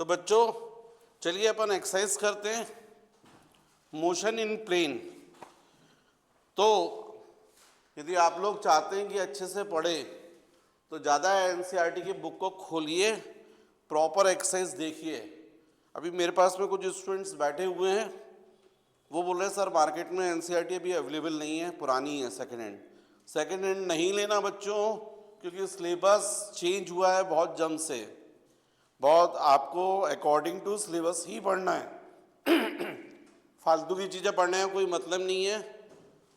तो बच्चों चलिए अपन एक्सरसाइज करते हैं, मोशन इन प्लेन। तो यदि आप लोग चाहते हैं कि अच्छे से पढ़े तो ज़्यादा एनसीईआरटी की बुक को खोलिए, प्रॉपर एक्सरसाइज देखिए। अभी मेरे पास में कुछ स्टूडेंट्स बैठे हुए हैं, वो बोल रहे हैं सर मार्केट में एनसीईआरटी अभी अवेलेबल नहीं है, पुरानी है, सेकेंड हैंड। सेकेंड हैंड नहीं लेना बच्चों, क्योंकि सिलेबस चेंज हुआ है बहुत जम से। बहुत आपको अकॉर्डिंग टू सिलेबस ही पढ़ना है। फालतू की चीज़ें पढ़ने का कोई मतलब नहीं है।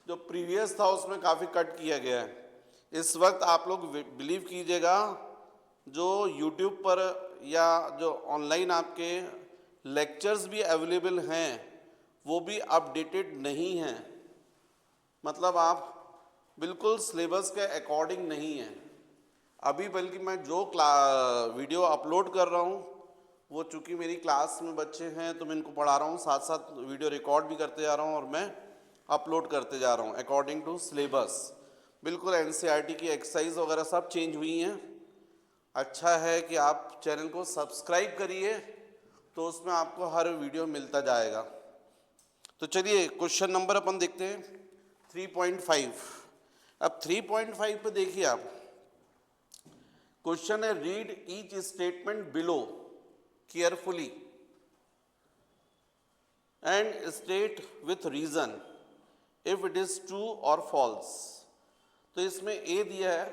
जो प्रीवियस था उसमें काफ़ी कट किया गया है। इस वक्त आप लोग बिलीव कीजिएगा, जो यूट्यूब पर या जो ऑनलाइन आपके लेक्चर्स भी अवेलेबल हैं वो भी अपडेटेड नहीं हैं। मतलब आप बिल्कुल सिलेबस के अकॉर्डिंग नहीं हैं अभी। बल्कि मैं जो वीडियो अपलोड कर रहा हूँ वो चूँकि मेरी क्लास में बच्चे हैं तो मैं इनको पढ़ा रहा हूँ, साथ साथ वीडियो रिकॉर्ड भी करते जा रहा हूँ और मैं अपलोड करते जा रहा हूँ अकॉर्डिंग टू सिलेबस। बिल्कुल एनसीईआरटी की एक्सरसाइज वगैरह सब चेंज हुई हैं। अच्छा है कि आप चैनल को सब्सक्राइब करिए, तो उसमें आपको हर वीडियो मिलता जाएगा। तो चलिए क्वेश्चन नंबर अपन देखते हैं 3.5। अब 3.5 पे देखिए आप, क्वेश्चन है read each statement below carefully and state with reason if it is true और फॉल्स। तो इसमें ए दिया है,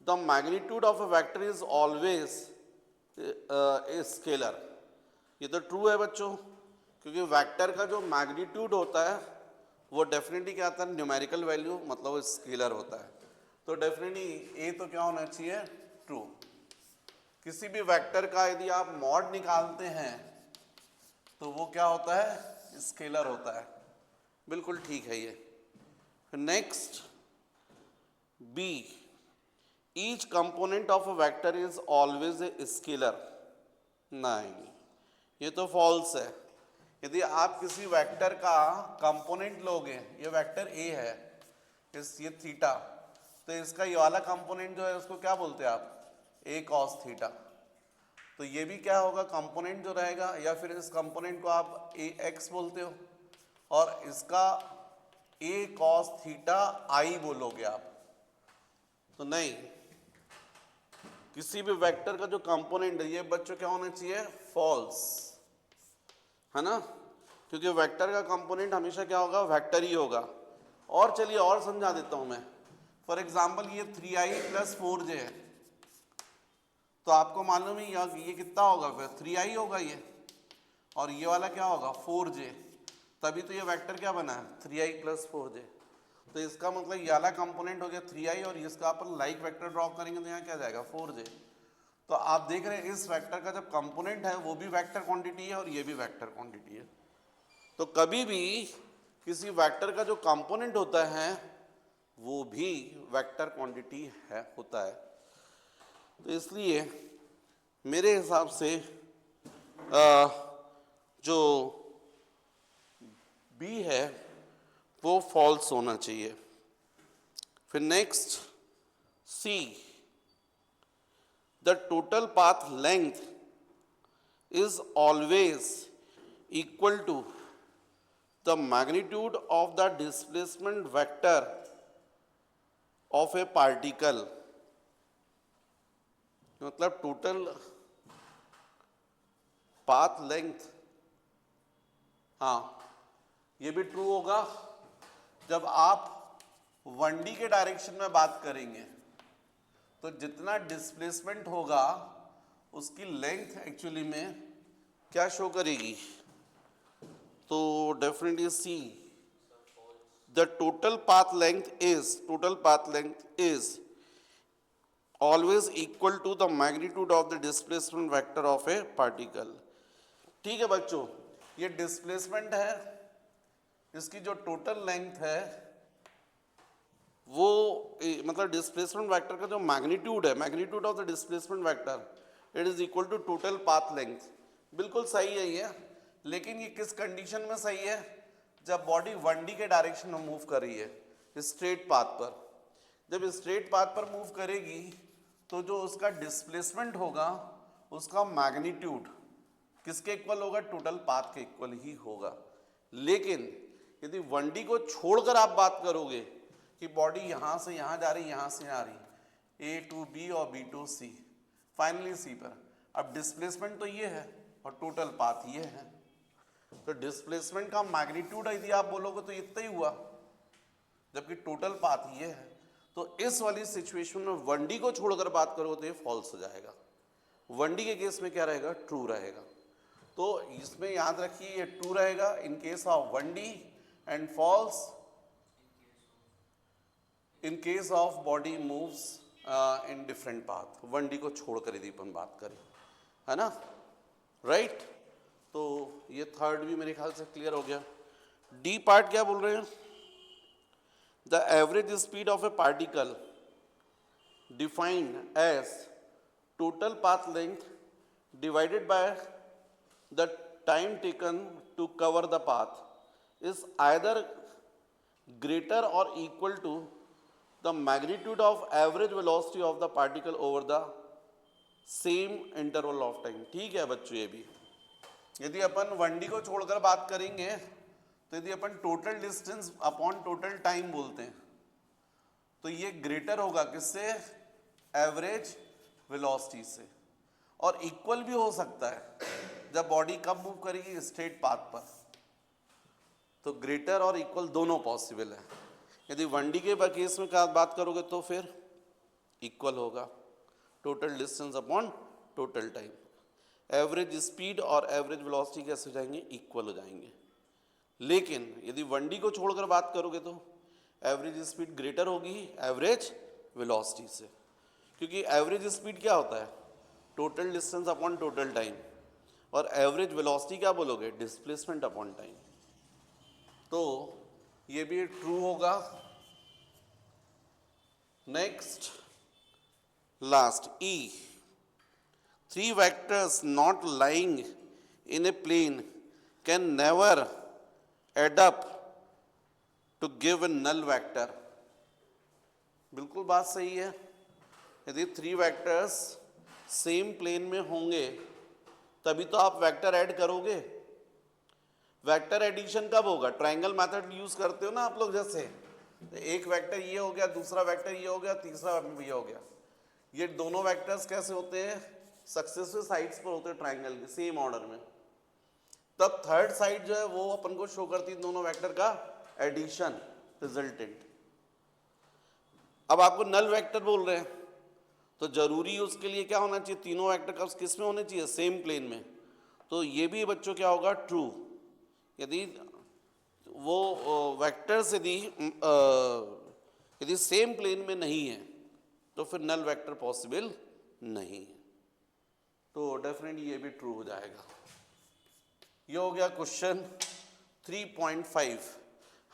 the magnitude of a vector is always a scalar. ये तो ट्रू है बच्चों, क्योंकि वेक्टर का जो मैग्नीट्यूड होता है वो डेफिनेटली क्या आता है, न्यूमेरिकल वैल्यू, मतलब वो स्केलर होता है। तो डेफिनेटली ए तो क्या होना चाहिए, ट्रू। किसी भी वेक्टर का यदि आप मॉड निकालते हैं तो वो क्या होता है, स्केलर होता है। बिल्कुल ठीक है ये। Next B, each component of a vector is always a scalar. नहीं, ये तो फॉल्स है। यदि आप किसी वेक्टर का कंपोनेंट लोगे, ये वेक्टर ए है, ये थीटा, तो इसका ये वाला कंपोनेंट जो है उसको क्या बोलते हैं आप, ए कॉस थीटा। तो ये भी क्या होगा, कंपोनेंट जो रहेगा, या फिर इस कंपोनेंट को आप ए एक्स बोलते हो और इसका ए कॉस थीटा आई बोलोगे आप। तो नहीं, किसी भी वेक्टर का जो कंपोनेंट है ये बच्चों क्या होना चाहिए, फॉल्स, है ना, क्योंकि वेक्टर का कंपोनेंट हमेशा क्या होगा, वेक्टर ही होगा। और चलिए और समझा देता हूं मैं। फॉर एग्जाम्पल ये 3i + 4j है, तो आपको मालूम ही ये कितना होगा, फिर 3i होगा ये, और ये वाला क्या होगा 4j, तभी तो ये वेक्टर क्या बना है 3i + 4j। तो इसका मतलब ये वाला कंपोनेंट हो गया 3i और इसका अपन लाइक वेक्टर ड्रॉ करेंगे तो यहाँ क्या जाएगा 4j। तो आप देख रहे हैं इस वेक्टर का जब कंपोनेंट है वो भी वेक्टर क्वांटिटी है और ये भी वेक्टर क्वांटिटी है। तो कभी भी किसी वेक्टर का जो कंपोनेंट होता है वो भी वेक्टर क्वांटिटी है, होता है। तो इसलिए मेरे हिसाब से जो बी है वो फॉल्स होना चाहिए। फिर next C, the total path length is always equal to the magnitude of the displacement vector of a particle। मतलब टोटल पाथ लेंथ, हाँ ये भी ट्रू होगा जब आप 1D के डायरेक्शन में बात करेंगे। तो जितना डिस्प्लेसमेंट होगा उसकी लेंथ एक्चुअली में क्या शो करेगी, तो definitely C, the total path length is always equal to the magnitude of the displacement vector of a particle. ठीक है बच्चों, ये डिस्प्लेसमेंट है, इसकी जो टोटल लेंथ है वो मतलब डिस्प्लेसमेंट वेक्टर का जो मैग्नीट्यूड है, magnitude of the displacement vector, it is equal to total path length. बिल्कुल सही है ये, लेकिन ये किस कंडीशन में सही है, जब बॉडी 1D के डायरेक्शन में मूव कर रही है स्ट्रेट पाथ पर। जब स्ट्रेट पाथ पर मूव करेगी तो जो उसका डिस्प्लेसमेंट होगा उसका मैग्नीट्यूड किसके इक्वल होगा? टोटल पाथ के इक्वल ही होगा। लेकिन यदि 1D को छोड़कर आप बात करोगे कि बॉडी यहां से यहां जा रही, यहां से यहां आ रही, A to B और B to C, finally C पर, अब डिस्प्लेसमेंट तो ये है और टोटल पाथ ये है, तो डिस्प्लेसमेंट का मैग्नीट्यूड यदि आप बोलोगे तो इतना ही हुआ, जबकि टोटल पाथ ये है। तो इस वाली सिचुएशन में 1D को छोड़कर बात करोगे तो ये फॉल्स हो जाएगा। 1D के केस में क्या रहेगा? ट्रू रहेगा। तो इसमें याद रखिए ये ट्रू रहेगा in case of 1D and falls in case of body moves in different path. 1D को छोड़कर यदि अपन बात करें, है ना, राइट। तो ये थर्ड भी मेरे ख्याल से क्लियर हो गया। डी पार्ट क्या बोल रहे हैं? The average speed of a particle defined as total path length divided by the time taken to cover the path is either greater or equal to the magnitude of average velocity of the particle over the same interval of time। ठीक है बच्चों, ये भी यदि अपन 1D को छोड़कर बात करेंगे तो यदि अपन total distance upon total time बोलते हैं तो ये ग्रेटर होगा किससे? एवरेज वेलोसिटी से। और इक्वल भी हो सकता है जब बॉडी कब मूव करेगी? स्ट्रेट पाथ पर। तो ग्रेटर और इक्वल दोनों पॉसिबल है। यदि 1D के केस में बात करोगे तो फिर इक्वल होगा, total distance upon total time. Average speed और एवरेज वेलोसिटी कैसे हो जाएंगे? इक्वल हो जाएंगे। लेकिन यदि 1D को छोड़कर बात करोगे तो एवरेज स्पीड ग्रेटर होगी एवरेज वेलोसिटी से, क्योंकि एवरेज स्पीड क्या होता है? Total distance upon total time, और एवरेज वेलोसिटी क्या बोलोगे? Displacement upon time. तो ये भी ट्रू होगा। Next last E, 3 vectors not lying in a plane can never add up to give a null vector। बिल्कुल बात सही है। यदि 3 vectors सेम प्लेन में होंगे तभी तो आप वेक्टर ऐड करोगे। वेक्टर एडिशन कब होगा? ट्रायंगल मेथड यूज करते हो ना आप लोग, जैसे एक वेक्टर ये हो गया, दूसरा वेक्टर ये हो गया, तीसरा ये हो गया। ये दोनों वेक्टर्स कैसे होते हैं? सक्सेसिव साइड्स पर होते हैं ट्रायंगल के, सेम ऑर्डर में। तब थर्ड साइड जो है वो अपन को शो करती है दोनों वेक्टर का एडिशन, रिजल्टेंट। अब आपको नल वेक्टर बोल रहे हैं तो जरूरी उसके लिए क्या होना चाहिए? तीनों वेक्टर का किस में होने चाहिए? सेम प्लेन में। तो ये भी बच्चों क्या होगा? ट्रू। यदि वो वेक्टर्स यदि सेम प्लेन में नहीं है तो फिर नल वेक्टर पॉसिबल नहीं है। तो डेफिनेटली ये भी ट्रू हो जाएगा। ये हो गया क्वेश्चन 3.5।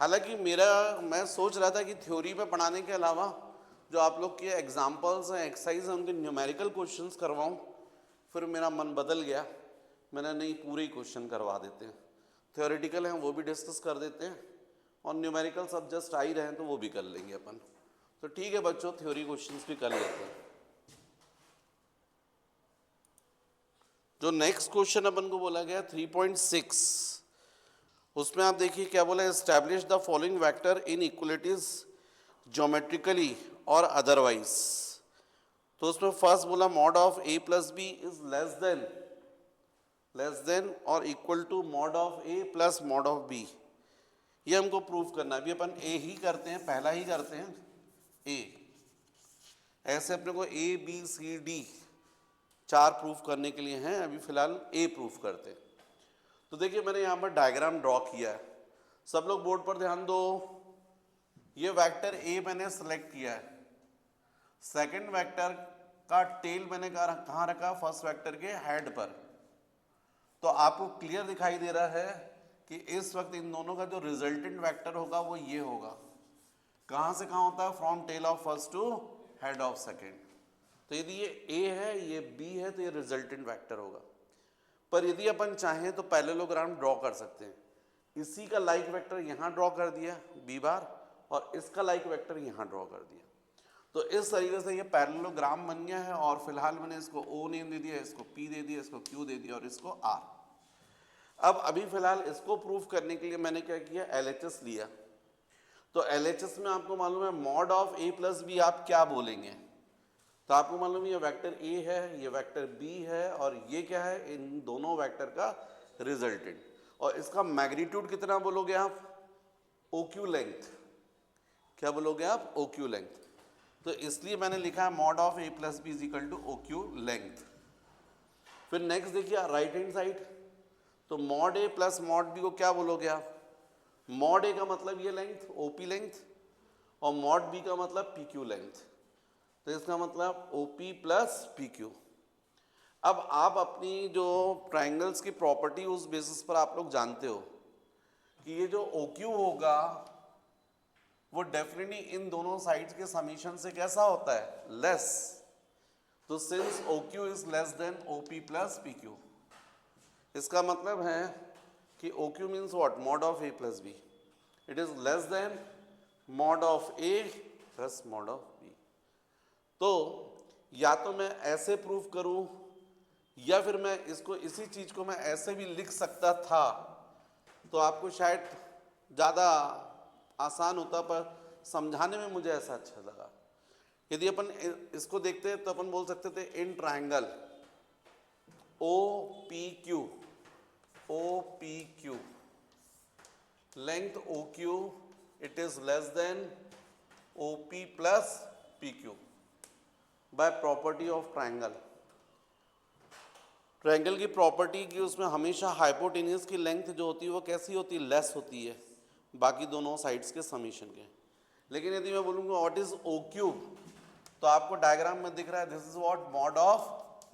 हालांकि मैं सोच रहा था कि थ्योरी में पढ़ाने के अलावा जो आप लोग के एग्जाम्पल्स हैं, एक्सरसाइज हैं, उनके न्यूमेरिकल क्वेश्चंस करवाऊं, फिर मेरा मन बदल गया। मैंने नहीं, पूरे ही क्वेश्चन करवा देते हैं। थ्योरेटिकल हैं वो भी डिस्कस कर देते हैं और न्यूमेरिकल सब जस्ट आ ही रहे हैं तो वो भी कर लेंगे अपन। तो ठीक है बच्चों, थ्योरी क्वेश्चंस भी कर लेते हैं। जो नेक्स्ट क्वेश्चन अपन को बोला गया 3.6, उसमें आप देखिए क्या बोला? Establish the following vector inequalities geometrically और अदरवाइज। तो उसमें फर्स्ट बोला mod of a plus B is less than और equal to mod of a plus mod of b। ये हमको प्रूव करना है। अभी अपन a ही करते हैं, पहला ही करते हैं a। ऐसे अपने को a b c d 4 proof करने के लिए हैं, अभी फिलहाल a प्रूफ करते हैं। तो देखिए मैंने यहाँ पर डायग्राम ड्रॉ किया है, सब लोग बोर्ड पर ध्यान दो। ये वेक्टर a मैंने सेलेक्ट किया है, सेकंड वेक्टर का टेल मैंने कहाँ रखा? फर्स्ट वेक्टर के हेड पर। तो आपको क्लियर दिखाई दे रहा है कि इस वक्त इन दोनों का जो रिजल्टेंट वेक्टर होगा वो ये होगा। कहाँ से कहाँ होता है? From tail of first to head of second. तो यदि ये a है, ये b है, तो ये रिजल्टेंट वेक्टर होगा। पर यदि अपन चाहें तो पैरेललोग्राम ड्रॉ कर सकते हैं। इसी का लाइक वेक्टर यहाँ ड्रॉ कर दिया b बार और इसका लाइक वेक्टर यहाँ ड्रॉ कर दिया। तो इस तरीके से ये पैरेललोग्राम बन गया है और फिलहाल मैंने इसको O नेम दे दिया, इसको P दे दिया, इसको Q दे दिया और इसको R। अब अभी फिलहाल इसको प्रूफ करने के लिए मैंने क्या किया, LHS लिया। तो LHS में आपको मालूम है mod of A plus B आप क्या बोलेंगे, तो आपको मालूम है ये वेक्टर A है, ये वेक्टर B है और ये क्या है, इन दोनों वेक्टर का रिजल्टेंट। और इसका मैग्नीट्यूड कितना बोलोगे आप, OQ लेंथ। क्या बोलोगे आप, OQ लेंथ। तो इसलिए मैंने लिखा है mod of A plus B is equal to OQ length. फिर नेक्स्ट देखिए राइट हैंड साइड, तो mod A plus mod B को क्या बोलोगे आप, मॉड A का मतलब ये लेंथ OP लेंथ और मॉड B का मतलब PQ लेंथ। तो इसका मतलब OP प्लस PQ। अब आप अपनी जो ट्राइंगल्स की प्रॉपर्टी उस बेसिस पर आप लोग जानते हो कि ये जो OQ होगा वो डेफिनेटली इन दोनों साइड्स के समीशन से कैसा होता है, लेस। तो since OQ is less than OP plus PQ, इसका मतलब है कि OQ means what, mod of A plus B, it is less then mod of A plus mod of B। तो या तो मैं ऐसे प्रूफ करूं या फिर मैं इसको, इसी चीज को मैं ऐसे भी लिख सकता था तो आपको शायद ज़्यादा आसान होता, पर समझाने में मुझे ऐसा अच्छा लगा। यदि अपन इसको देखते हैं तो अपन बोल सकते थे in triangle OPQ, OPQ length OQ it is less than OP plus PQ by property of triangle. Triangle की प्रॉपर्टी की उसमें हमेशा हाइपोटेन्यूज की लेंथ जो होती है वो कैसी होती है, लेस होती है बाकी दोनों साइड्स के समीशन के। लेकिन यदि मैं बोलूँगा व्हाट इज OQ, तो आपको डायग्राम में दिख रहा है this is what mod of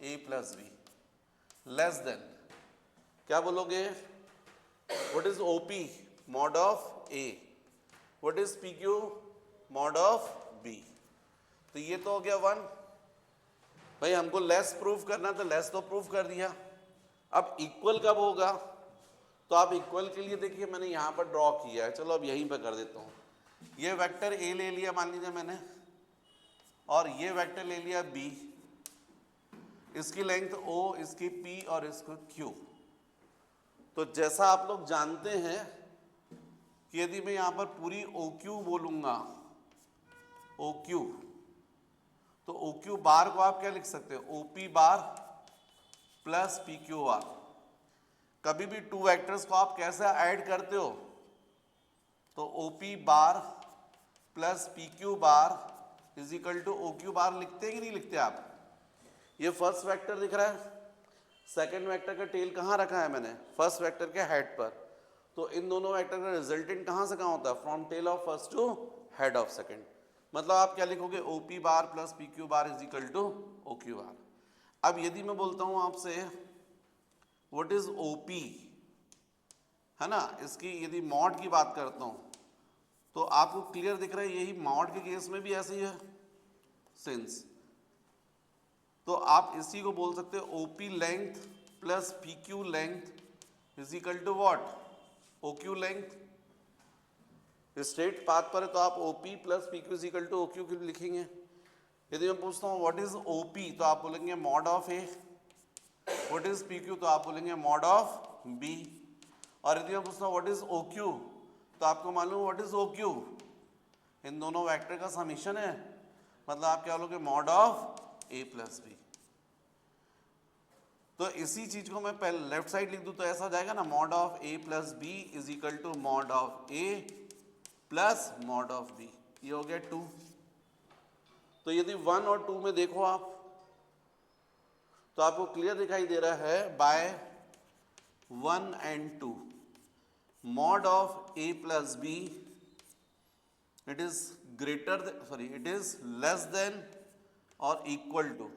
A plus B less then, क्या बोलोगे, what is OP, mod of A, what is PQ, mod of B। तो ये तो हो गया वन। भाई हमको लेस प्रूफ करना तो लेस तो प्रूफ कर दिया। अब इक्वल कब होगा, तो आप इक्वल के लिए देखिए मैंने यहाँ पर ड्रॉ किया है, चलो अब यहीं पर कर देता हूँ। ये वेक्टर A ले लिया मान लीजिए मैंने, और ये वेक्टर ले लिया B, इसकी लेंथ O, इसकी P और इसको Q। तो जैसा आप लोग जानते हैं कि यदि मैं यहाँ पर पूरी OQ बोलूँगा, OQ, तो OQ बार को आप क्या लिख सकते हो, OP बार प्लस PQ बार। कभी भी टू वेक्टर्स को आप कैसे ऐड करते हो, तो OP bar plus PQ bar is equal to OQ bar लिखते हैं कि नहीं लिखते आप। ये फर्स्ट वेक्टर दिख रहा है, सेकंड वेक्टर का टेल कहाँ रखा है मैंने, फर्स्ट वेक्टर के हेड पर। तो इन दोनों वेक्टर का रिजल्टेंट कहाँ से कहाँ होता है, from tail of first to head of second. मतलब आप क्या लिखोगे, OP bar plus PQ bar is equal to OQ bar. अब यदि मैं बोलता हूँ आपसे व्हाट इज OP, है ना, इसकी यदि मॉड की बात करता हूँ तो आपको क्लियर दिख रहा है यही मॉड के केस में भी ऐसे ही है सिंस। तो आप इसी को बोल सकते हो OP length plus PQ length is equal to what, OQ length. Straight path पर है तो आप OP plus PQ is equal to OQ क्यों लिखेंगे। यदि मैं पूछता हूँ व्हाट इज OP, तो आप बोलेंगे mod of A, what is PQ, तो आप बोलेंगे मॉड ऑफ B। और यदि मैं पूछता हूँ व्हाट इज OQ, तो आपको मालूम व्हाट इज OQ, इन दोनों वेक्टर का समीशन है, मतलब आप क्या बोलोगे, mod of A plus B। तो इसी चीज को मैं पहले लेफ्ट साइड लिख दूं तो ऐसा हो जाएगा ना, mod of A plus B is equal to mod of A plus mod of B। ये हो गया 2। तो यदि 1 और 2 में देखो आप तो आपको क्लियर दिखाई दे रहा है by 1 and 2 mod of A plus B it is greater, sorry it is less than और इक्वल टू,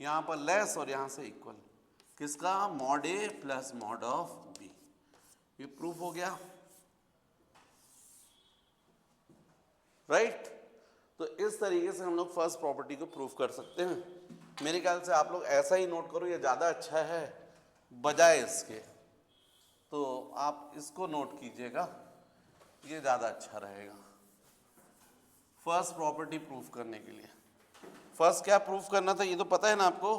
यहां पर लेस और यहां से इक्वल, किसका, mod A plus mod of B। ये प्रूफ हो गया, राइट। तो इस तरीके से हम लोग फर्स्ट प्रॉपर्टी को प्रूफ कर सकते हैं। मेरे ख्याल से आप लोग ऐसा ही नोट करो, ये ज़्यादा अच्छा है बजाय इसके, तो आप इसको नोट कीजिएगा, ये ज़्यादा अच्छा रहेगा। फर्स्ट प्रॉपर्टी प्रूफ करने के लिए। फर्स्ट क्या प्रूफ करना था, ये तो पता है ना आपको।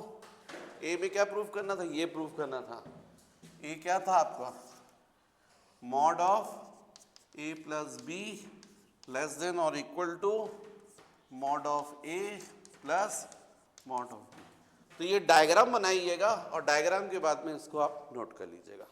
ए में क्या प्रूफ करना था, ये प्रूफ करना था। ए क्या था आपका, mod of A plus B less than और equal to mod of A plus mod of B. तो ये डायग्राम बनाइएगा और डायग्राम के बाद में इसको आप नोट कर लीजिएगा।